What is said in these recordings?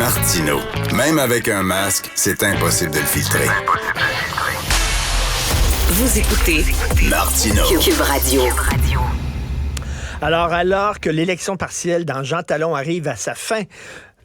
Martineau. Même avec un masque, c'est impossible de le filtrer. Vous écoutez Martineau. Cube Radio. Alors que l'élection partielle dans Jean Talon arrive à sa fin,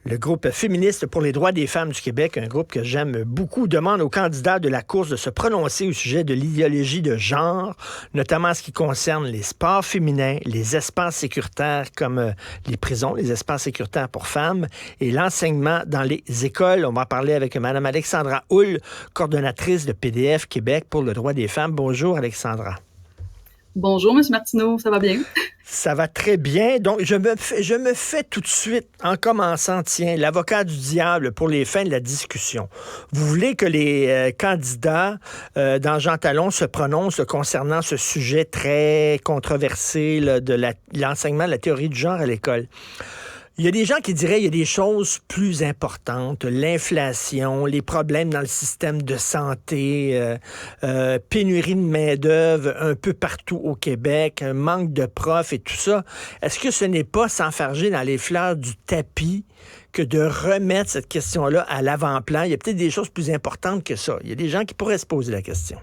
le groupe féministe pour les droits des femmes du Québec, un groupe que j'aime beaucoup, demande aux candidats de la course de se prononcer au sujet de l'idéologie de genre, notamment en ce qui concerne les sports féminins, les espaces sécuritaires comme les prisons, les espaces sécuritaires pour femmes et l'enseignement dans les écoles. On va en parler avec Mme Alexandra Houle, coordonnatrice de PDF Québec pour le droit des femmes. Bonjour Alexandra. Bonjour, M. Martineau, ça va bien? Ça va très bien. Donc, je me fais tout de suite, en commençant, l'avocat du diable pour les fins de la discussion. Vous voulez que les candidats dans Jean Talon se prononcent concernant ce sujet très controversé là, de l'enseignement de la théorie du genre à l'école. Il y a des gens qui diraient qu'il y a des choses plus importantes, l'inflation, les problèmes dans le système de santé, pénurie de main-d'œuvre un peu partout au Québec, un manque de profs et tout ça. Est-ce que ce n'est pas s'enfarger dans les fleurs du tapis que de remettre cette question-là à l'avant-plan? Il y a peut-être des choses plus importantes que ça. Il y a des gens qui pourraient se poser la question.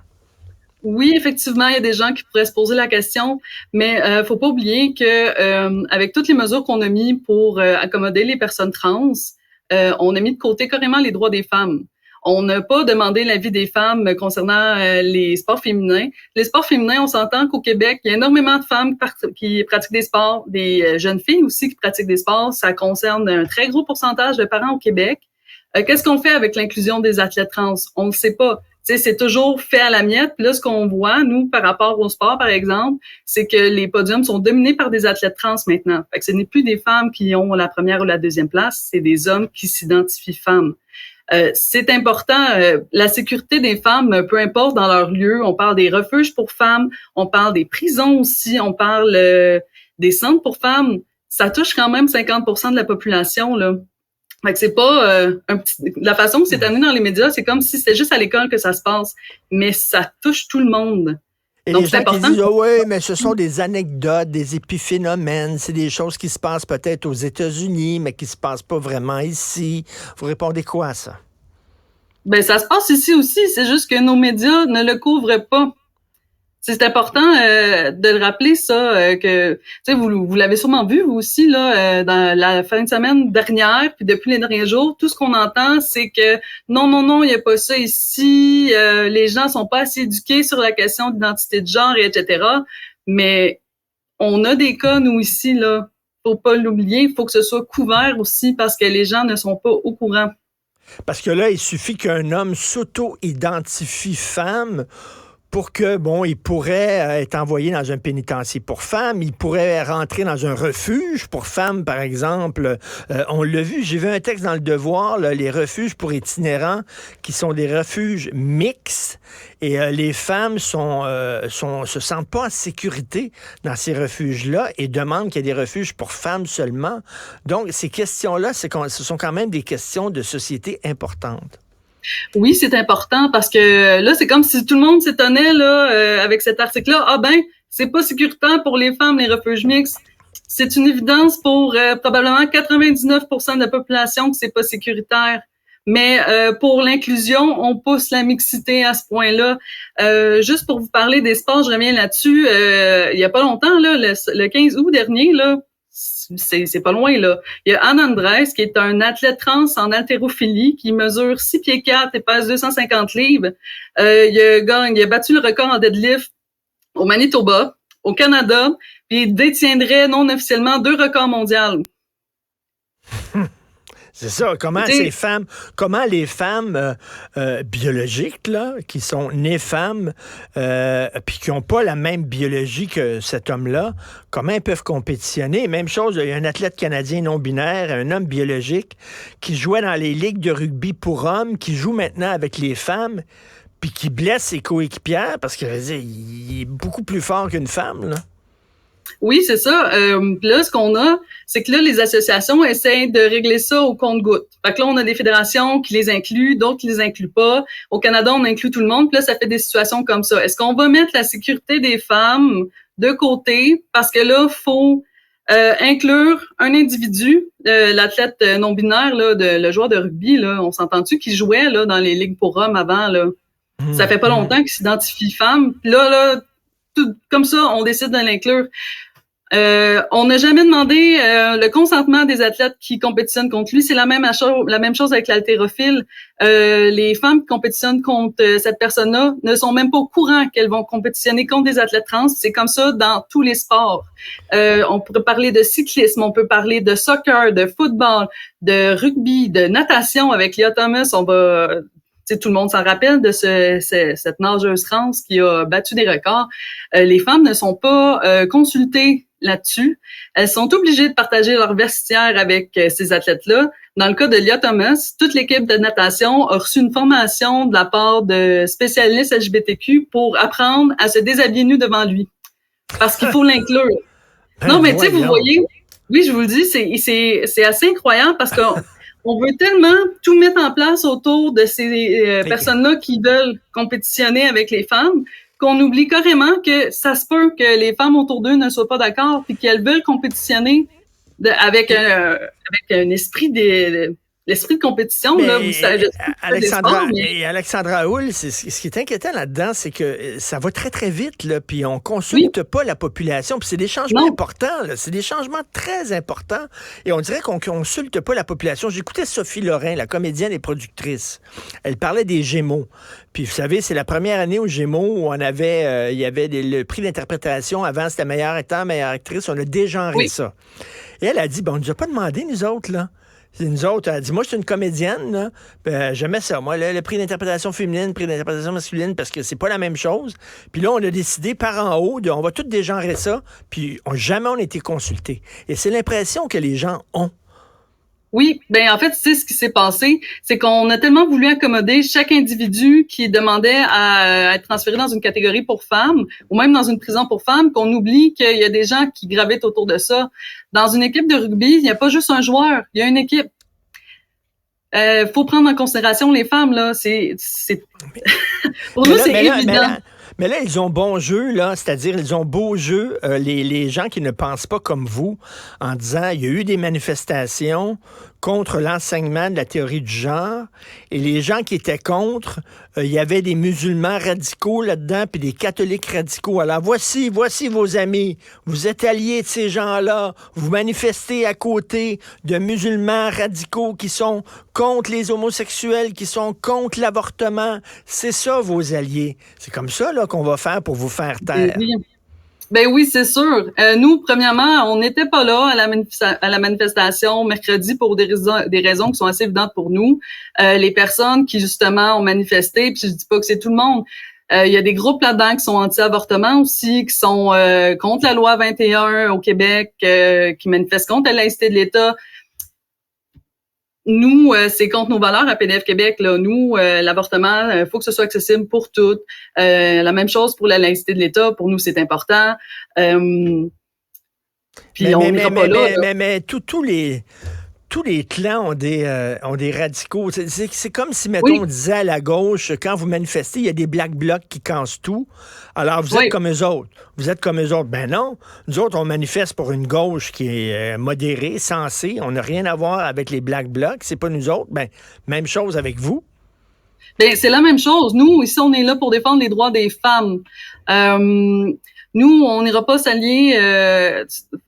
Oui, effectivement, il y a des gens qui pourraient se poser la question, mais faut pas oublier que avec toutes les mesures qu'on a mis pour accommoder les personnes trans, on a mis de côté carrément les droits des femmes. On n'a pas demandé l'avis des femmes concernant les sports féminins. Les sports féminins, on s'entend qu'au Québec, il y a énormément de femmes qui pratiquent des sports, des jeunes filles aussi qui pratiquent des sports. Ça concerne un très gros pourcentage de parents au Québec. Qu'est-ce qu'on fait avec l'inclusion des athlètes trans? On ne sait pas. Tu sais, c'est toujours fait à la miette. Puis là, ce qu'on voit, nous, par rapport au sport, par exemple, c'est que les podiums sont dominés par des athlètes trans maintenant. Fait que ce n'est plus des femmes qui ont la première ou la deuxième place, c'est des hommes qui s'identifient femmes. C'est important, la sécurité des femmes, peu importe dans leur lieu. On parle des refuges pour femmes, on parle des prisons aussi, on parle des centres pour femmes. Ça touche quand même 50% de la population, là. Fait que c'est pas la façon que c'est amené dans les médias, c'est comme si c'était juste à l'école que ça se passe, mais ça touche tout le monde. Et donc les c'est gens important. qui disent oui, mais ce sont des anecdotes, des épiphénomènes, c'est des choses qui se passent peut-être aux États-Unis, mais qui se passent pas vraiment ici. Vous répondez quoi à ça? Ben ça se passe ici aussi, c'est juste que nos médias ne le couvrent pas. C'est important de le rappeler ça que tu sais vous l'avez sûrement vu vous aussi là dans la fin de semaine dernière puis depuis les derniers jours, tout ce qu'on entend c'est que non, il y a pas ça ici, les gens sont pas assez éduqués sur la question d'identité de genre et etc. Mais on a des cas nous ici là, faut pas l'oublier, il faut que ce soit couvert aussi parce que les gens ne sont pas au courant. Parce que là, il suffit qu'un homme s'auto-identifie femme pour que, il pourrait être envoyé dans un pénitencier pour femmes, il pourrait rentrer dans un refuge pour femmes, par exemple. On l'a vu, j'ai vu un texte dans Le Devoir, là, les refuges pour itinérants, qui sont des refuges mixtes, et les femmes se sentent pas en sécurité dans ces refuges-là et demandent qu'il y ait des refuges pour femmes seulement. Donc, ces questions-là, ce sont quand même des questions de société importantes. Oui, c'est important parce que là, c'est comme si tout le monde s'étonnait là avec cet article-là. Ah ben, c'est pas sécuritaire pour les femmes, les refuges mixtes. C'est une évidence pour probablement 99% de la population que c'est pas sécuritaire. Mais pour l'inclusion, on pousse la mixité à ce point-là. Juste pour vous parler des sports, je reviens là-dessus. Il y a pas longtemps, là, le 15 août dernier, là, c'est pas loin, là. Il y a Anne Andrés, qui est un athlète trans en haltérophilie, qui mesure 6 pieds 4 et pèse 250 livres. Il a battu le record en deadlift au Manitoba, au Canada, puis il détiendrait non officiellement 2 records mondiaux. C'est ça. Comment les femmes biologiques, là, qui sont nées femmes, puis qui n'ont pas la même biologie que cet homme-là, comment ils peuvent compétitionner? Même chose, il y a un athlète canadien non-binaire, un homme biologique, qui jouait dans les ligues de rugby pour hommes, qui joue maintenant avec les femmes, puis qui blesse ses coéquipières, parce qu'il est beaucoup plus fort qu'une femme, là. Oui, c'est ça. Là, ce qu'on a, c'est que là, les associations essaient de régler ça au compte-gouttes. Fait que là, on a des fédérations qui les incluent, d'autres qui les incluent pas. Au Canada, on inclut tout le monde. Puis là, ça fait des situations comme ça. Est-ce qu'on va mettre la sécurité des femmes de côté? Parce que là, faut Inclure un individu, l'athlète non-binaire, là, le joueur de rugby, là, on s'entend-tu, qui jouait là, dans les ligues pour hommes avant, là. Ça fait pas longtemps qu'il s'identifie femme. Là, tout, comme ça, on décide de l'inclure. On n'a jamais demandé le consentement des athlètes qui compétitionnent contre lui. C'est la même chose avec l'haltérophile. Les femmes qui compétitionnent contre cette personne-là ne sont même pas au courant qu'elles vont compétitionner contre des athlètes trans. C'est comme ça dans tous les sports. On pourrait parler de cyclisme, on peut parler de soccer, de football, de rugby, de natation avec Lia Thomas. On va... tout le monde s'en rappelle de cette nageuse trans qui a battu des records. Les femmes ne sont pas consultées là-dessus. Elles sont obligées de partager leur vestiaire avec ces athlètes-là. Dans le cas de Lia Thomas, toute l'équipe de natation a reçu une formation de la part de spécialistes LGBTQ pour apprendre à se déshabiller nu devant lui. Parce qu'il faut l'inclure. Non, mais tu sais, vous voyez, oui, je vous le dis, c'est assez incroyable parce qu'on veut tellement tout mettre en place autour de ces personnes-là qui veulent compétitionner avec les femmes qu'on oublie carrément que ça se peut que les femmes autour d'eux ne soient pas d'accord puis qu'elles veulent compétitionner avec un esprit l'esprit de compétition, là, vous savez. Alexandra Houle, ce qui est inquiétant là-dedans, c'est que ça va très, très vite, là, puis on consulte pas la population, puis c'est des changements importants, là, c'est des changements très importants, et on dirait qu'on consulte pas la population. J'écoutais Sophie Lorrain, la comédienne et productrice. Elle parlait des Gémeaux. Puis, vous savez, c'est la première année aux Gémeaux où on avait, il y avait le prix d'interprétation. Avant, c'était meilleur acteur, meilleure actrice. On a dégenré ça. Et elle a dit, on nous a pas demandé, nous autres, là. Nous autres, elle a dit, moi, je suis une comédienne, là. J'aimais ça. Moi, le prix d'interprétation féminine, le prix d'interprétation masculine, parce que c'est pas la même chose. Puis là, on a décidé par en haut, on va tout dégenrer ça, puis jamais on a été consultés. Et c'est l'impression que les gens ont. Oui, ben en fait, c'est ce qui s'est passé, c'est qu'on a tellement voulu accommoder chaque individu qui demandait à être transféré dans une catégorie pour femmes ou même dans une prison pour femmes qu'on oublie qu'il y a des gens qui gravitent autour de ça. Dans une équipe de rugby, il n'y a pas juste un joueur, il y a une équipe. Faut prendre en considération les femmes, là. Pour nous, c'est évident. Mais là, ils ont bon jeu, là, c'est-à-dire ils ont beau jeu, les gens qui ne pensent pas comme vous, en disant il y a eu des manifestations contre l'enseignement de la théorie du genre, et les gens qui étaient contre, il y avait des musulmans radicaux là-dedans, puis des catholiques radicaux. Alors voici vos amis, vous êtes alliés de ces gens-là, vous manifestez à côté de musulmans radicaux qui sont contre les homosexuels, qui sont contre l'avortement. C'est ça, vos alliés. C'est comme ça là qu'on va faire pour vous faire taire. Ben oui, c'est sûr. Nous, premièrement, on n'était pas là à la manifestation mercredi pour des raisons qui sont assez évidentes pour nous. Les personnes qui, justement, ont manifesté, puis je dis pas que c'est tout le monde, il y a des groupes là-dedans qui sont anti-avortement aussi, qui sont contre la loi 21 au Québec, qui manifestent contre la laïcité de l'État. Nous, c'est contre nos valeurs à PDF Québec. Là. Nous, l'avortement, faut que ce soit accessible pour toutes. La même chose pour la laïcité de l'État. Pour nous, c'est important. Puis on n'ira pas là. Mais tous les clans ont des radicaux. C'est comme si, mettons, on disait à la gauche, quand vous manifestez, il y a des Black Blocs qui cassent tout. Alors, vous êtes comme eux autres. Vous êtes comme eux autres. Ben non. Nous autres, on manifeste pour une gauche qui est modérée, sensée. On n'a rien à voir avec les Black Blocs. C'est pas nous autres. Ben, même chose avec vous. Ben, c'est la même chose. Nous, ici, on est là pour défendre les droits des femmes. Nous, on n'ira pas s'allier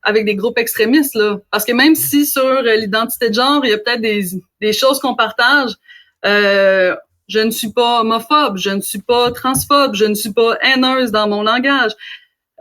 avec des groupes extrémistes, là. Parce que même si sur l'identité de genre, il y a peut-être des choses qu'on partage, je ne suis pas homophobe, je ne suis pas transphobe, je ne suis pas haineuse dans mon langage.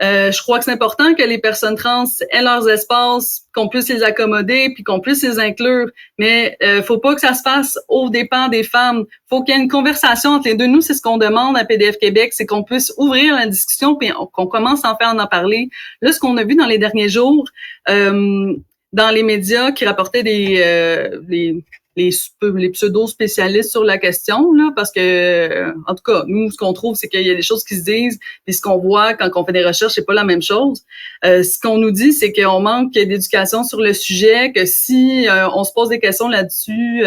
Je crois que c'est important que les personnes trans aient leurs espaces, qu'on puisse les accommoder, puis qu'on puisse les inclure. Mais faut pas que ça se fasse aux dépens des femmes. Faut qu'il y ait une conversation entre les deux. Nous, c'est ce qu'on demande à PDF Québec, c'est qu'on puisse ouvrir la discussion, puis qu'on commence à en parler. Là, ce qu'on a vu dans les derniers jours, dans les médias qui rapportaient les pseudo-spécialistes sur la question, là, parce que, en tout cas, nous, ce qu'on trouve, c'est qu'il y a des choses qui se disent, puis ce qu'on voit quand on fait des recherches, c'est pas la même chose. Ce qu'on nous dit, c'est qu'on manque d'éducation sur le sujet, que si on se pose des questions là-dessus,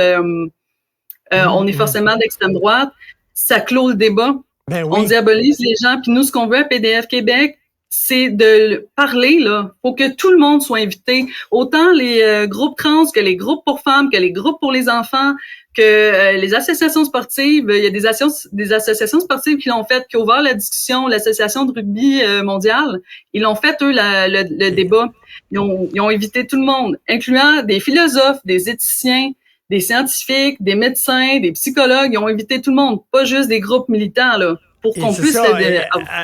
on est forcément d'extrême droite, ça clôt le débat. Ben oui. On diabolise les gens, puis nous, ce qu'on veut à PDF Québec, c'est de parler, là. Faut que tout le monde soit invité. Autant les groupes trans que les groupes pour femmes, que les groupes pour les enfants, que les associations sportives. Il y a des associations sportives qui l'ont fait, qui ont ouvert la discussion. L'association de rugby mondiale, ils l'ont fait, eux, le débat. Ils ont invité tout le monde, incluant des philosophes, des éthiciens, des scientifiques, des médecins, des psychologues. Ils ont invité tout le monde, pas juste des groupes militants, là. Pour qu'on puisse...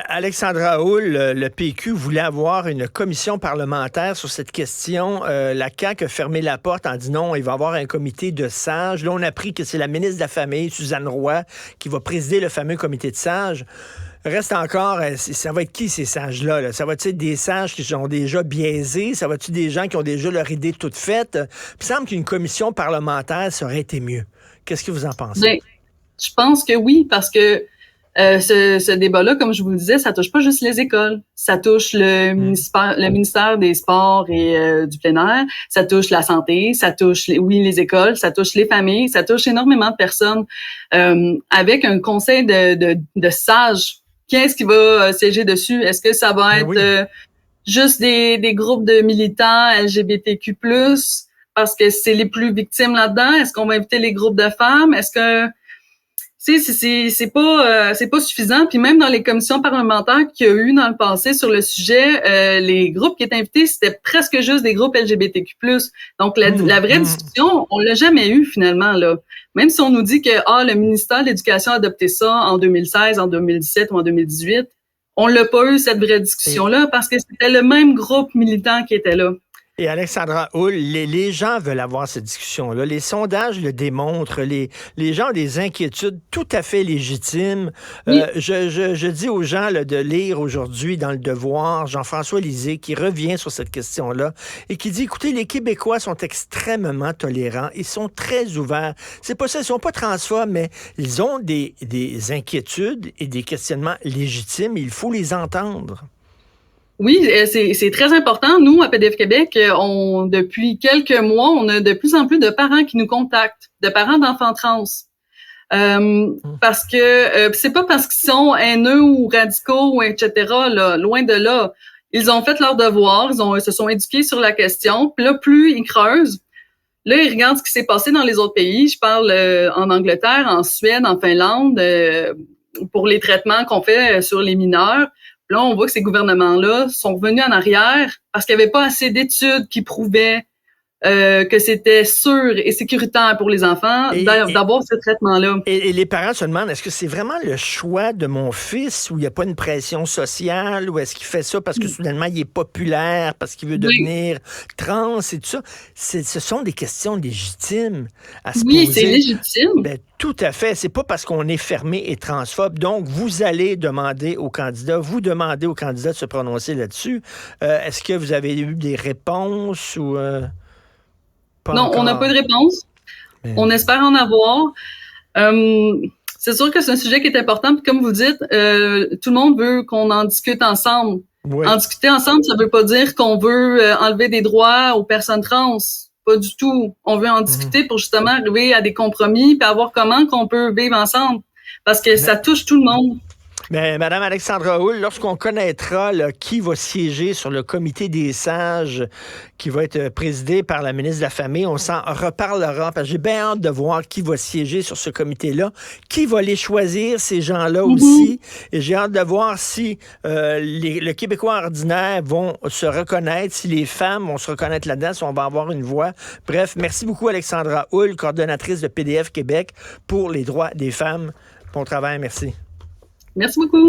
Alexandra Houle, le PQ voulait avoir une commission parlementaire sur cette question. La CAQ a fermé la porte en disant non, il va y avoir un comité de sages. Là, on a appris que c'est la ministre de la Famille, Suzanne Roy, qui va présider le fameux comité de sages. Reste encore, ça va être qui ces sages-là? Là? Ça va-tu être des sages qui sont déjà biaisés? Ça va-tu être des gens qui ont déjà leur idée toute faite? Il me semble qu'une commission parlementaire, ça aurait été mieux. Qu'est-ce que vous en pensez? Bien, je pense que oui, parce que ce débat-là, comme je vous le disais, ça touche pas juste les écoles. Ça touche le ministère des Sports et du plein air. Ça touche la santé. Ça touche, les écoles. Ça touche les familles. Ça touche énormément de personnes. Avec un conseil de sages, qui est-ce qui va siéger dessus? Est-ce que ça va être juste des groupes de militants LGBTQ+, parce que c'est les plus victimes là-dedans? Est-ce qu'on va inviter les groupes de femmes? Est-ce que c'est pas suffisant. Puis même dans les commissions parlementaires qu'il y a eu dans le passé sur le sujet, les groupes qui étaient invités, c'était presque juste des groupes LGBTQ+. Donc la vraie discussion, on l'a jamais eu finalement là. Même si on nous dit que le ministère de l'Éducation a adopté ça en 2016, en 2017 ou en 2018, on l'a pas eu cette vraie discussion là parce que c'était le même groupe militant qui était là. Et Alexandra Houle, les gens veulent avoir cette discussion-là. Les sondages le démontrent. Les gens ont des inquiétudes tout à fait légitimes. Oui. Je dis aux gens là, de lire aujourd'hui dans Le Devoir Jean-François Lisée qui revient sur cette question-là et qui dit, écoutez, les Québécois sont extrêmement tolérants. Ils sont très ouverts. C'est pas ça, ils sont pas transphobes, mais ils ont des inquiétudes et des questionnements légitimes. Il faut les entendre. Oui, c'est très important. Nous, à PDF Québec, depuis quelques mois, on a de plus en plus de parents qui nous contactent, de parents d'enfants trans. Parce que c'est pas parce qu'ils sont haineux ou radicaux ou etc. Là, loin de là. Ils ont fait leur devoir, ils se sont éduqués sur la question. Puis là, plus ils creusent, là, ils regardent ce qui s'est passé dans les autres pays. Je parle en Angleterre, en Suède, en Finlande, pour les traitements qu'on fait sur les mineurs. Là, on voit que ces gouvernements-là sont revenus en arrière parce qu'il n'y avait pas assez d'études qui prouvaient que c'était sûr et sécuritaire pour les enfants d'avoir ce traitement-là. Et les parents se demandent, est-ce que c'est vraiment le choix de mon fils où il n'y a pas une pression sociale ou est-ce qu'il fait ça parce que soudainement il est populaire, parce qu'il veut devenir trans et tout ça? Ce sont des questions légitimes à se poser. Oui, c'est légitime. Ben, tout à fait. C'est pas parce qu'on est fermé et transphobe. Donc, vous allez demander aux candidats, de se prononcer là-dessus. Est-ce que vous avez eu des réponses ou... Non, on n'a pas de réponse. Mais... On espère en avoir. C'est sûr que c'est un sujet qui est important. Puis comme vous dites, tout le monde veut qu'on en discute ensemble. Oui. En discuter ensemble, ça veut pas dire qu'on veut enlever des droits aux personnes trans. Pas du tout. On veut en discuter pour justement arriver à des compromis puis à voir comment qu'on peut vivre ensemble. Parce que ça touche tout le monde. Mais Mme Alexandra Houle, lorsqu'on connaîtra là, qui va siéger sur le comité des sages qui va être présidé par la ministre de la Famille, on s'en reparlera. Parce que j'ai bien hâte de voir qui va siéger sur ce comité-là, qui va les choisir, ces gens-là aussi. Et j'ai hâte de voir si le Québécois ordinaire vont se reconnaître, si les femmes vont se reconnaître là-dedans, si on va avoir une voix. Bref, merci beaucoup Alexandra Houle, coordonnatrice de PDF Québec pour les droits des femmes. Bon travail, merci. Merci beaucoup.